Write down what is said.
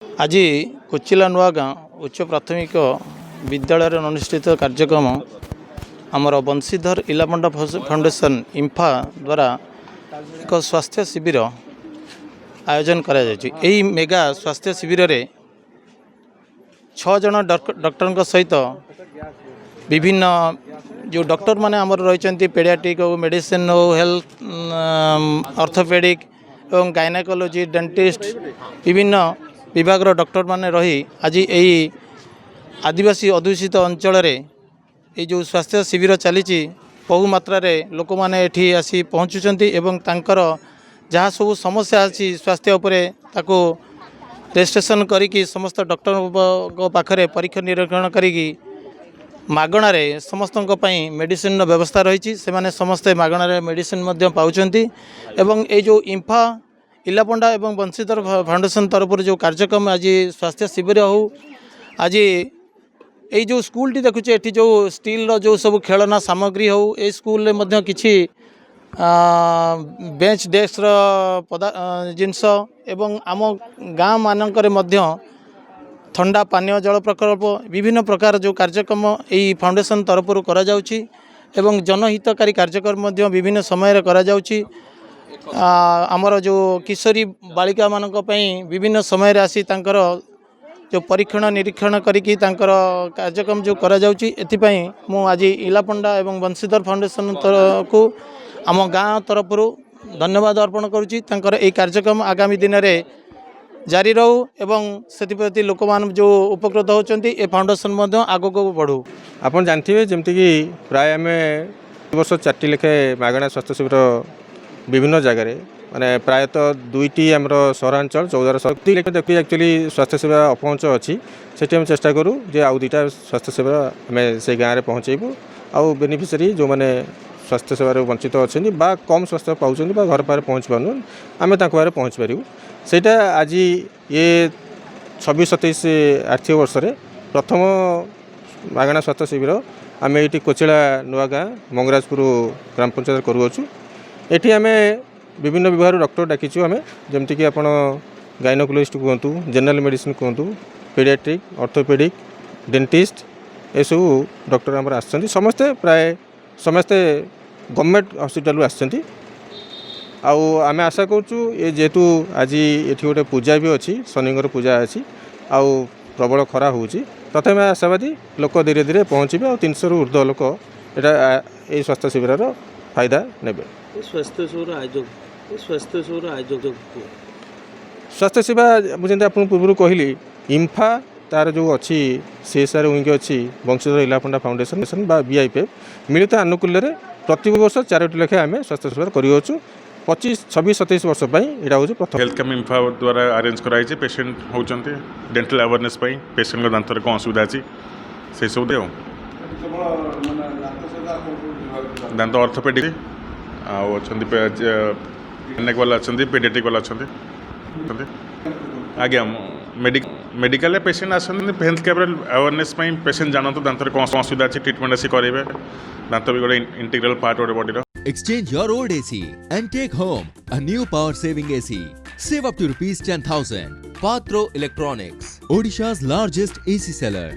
आज कोचिला नुआगाँ उच्च प्राथमिक विद्यालय अनुष्ठित कार्यक्रम आमर बंशीधर इलापंडा फाउंडेशन इम्फा द्वारा एक स्वास्थ्य शिविर आयोजन करा यही मेगा स्वास्थ्य शिविर रे 6 जन डॉक्टर सहित विभिन्न जो डॉक्टर माने आमर रही पेडियाट्रिक हो मेडिसिन हो हेल्थ ऑर्थोपेडिक एवं गायनेकोलॉजी डेंटिस्ट विभिन्न विभाग डॉक्टर माने रही आज यही आदिवासी अध्युषित अंचल ये जो स्वास्थ्य शिविर चली बहु मात्रा लोक मैंने ये आसी पहुँचुंट एवं तांकर जहाँ सब समस्या अच्छी स्वास्थ्य उपरे ताको रजिस्ट्रेशन करी समस्त डॉक्टर पाखरे परीक्षा निरीक्षण करी मागणारे समस्त मेडिसिन व्यवस्था रही से माने समस्ते मागणारे मेडिसिन पाउछंती एवं ये जो इम्फा इलापंडा एवं बंशीधर फाउंडेशन तरफ जो कार्यक्रम आज स्वास्थ्य शिविर हो आज ये जो स्कूल टी देखुचे ये जो स्टील जो सब खेलना सामग्री हो ये स्कूल में किसी बेंच डेस्क जिनस एवं आम गाँ मानक ठंडा पानीय जल प्रकल्प विभिन्न प्रकार जो कार्यक्रम यही फाउंडेशन तरफ करा जाउची एवं जनहितकारी कार्यक्रम विभिन्न समय करा जाउची आमर जो किशोरी बालिका मानक पई विभिन्न समय आसी तांकर जो परीक्षण निरीक्षण करिकी तांकर कार्यक्रम जो करा जाउची एथिपई मु आज इलापंडा एवं बंशीधर फाउंडेशन को आम गाँ तरफ धन्यवाद अर्पण करुच्ची तांकर ए कार्यक्रम आगामी दिन में जारी रहू एवं से लोक मान जो उपकृत होती ए फाउंडेशन आग को बढ़ू। आप जानते जमती कि प्राय आम वर्ष 4टी लेखे मागणा स्वास्थ्य शिविर विभिन्न जगार माने प्रायतः 2टी आमर सहरांचल 14 लेखे देखिए एक्चुअली स्वास्थ्य सेवा अपहुँच अच्छी से आम चेष्टा करूँ जे आउ 2टा स्वास्थ्य सेवा आम से गाँव में पहुँचेबू आउ बेनिफिशियरी जो मैंने स्वास्थ्य सेवार वंचित अच्छा कम स्वास्थ्य पाँच घर पाखे पहुँच पार्न आम पाखे पहुँच पारूँ सेटा आज ये 26-27 आर्थिक वर्ष रे प्रथम मागणा स्वास्थ्य शिविर आम ये कोचिला नुआगाँ मंगराजपुर ग्राम पंचायत करूँ एटी आम विभिन्न विभाग डॉक्टर डाकिचु आम जमती कि आपण गायनोकोलॉजिस्ट कहतु जनरल मेडिसिन कहतु पेडियाट्रिक ऑर्थोपेडिक डेंटिस्ट ये सब डॉक्टर आम आसछन्ती समस्ते प्राय समस्ते गवर्नमेंट हॉस्पिटल आसछन्ती आउ आम आशा करूँ ये जेहेतु आज ये गोटे पूजा भी अच्छी शनिंगर पूजा अच्छी आउ प्रबल खरा हो तथापि आशावादी लोक धीरे धीरे पहुँचे और 300 रू ऊर्ध्व लोक ये स्वास्थ्य शिविर फायदा ने स्वास्थ्य सेवा मुझे आप पूर्व कहली इम्फा तार जो अच्छी सीएसआर विंग अच्छी बंशीधर इलापंडा फाउंडेशन बा बीआईपीएफ मिलित आनुकूल्य प्रति वर्ष 4टी लेखे आम स्वास्थ्य सेवा करूँ 26-27 वर्ष यहाँ हूँ प्रथम हेल्थ कैम्प इम्फा द्वारा अरेंज कराई पेसेंट होती डेंटल अवेयरनेस पेसेंट दांत कौन असुविधा अच्छी से सब दे दांत ऑर्थोपेडिक आनेक वाला अच्छा पेडियाट्रिक वाला अच्छा आज्ञा मेडिकल पेसेंट आसते हेल्थ कैम्प अवेयरनेस पेसेंट जानते दांत कौन असुविधा अच्छी ट्रिटमेंट आसी करेंगे दांत भी गोटे इंटीग्रल पार्ट गोटे body. Exchange your old AC and take home a new power saving AC. Save up to ₹10,000. Patro Electronics, Odisha's largest AC seller.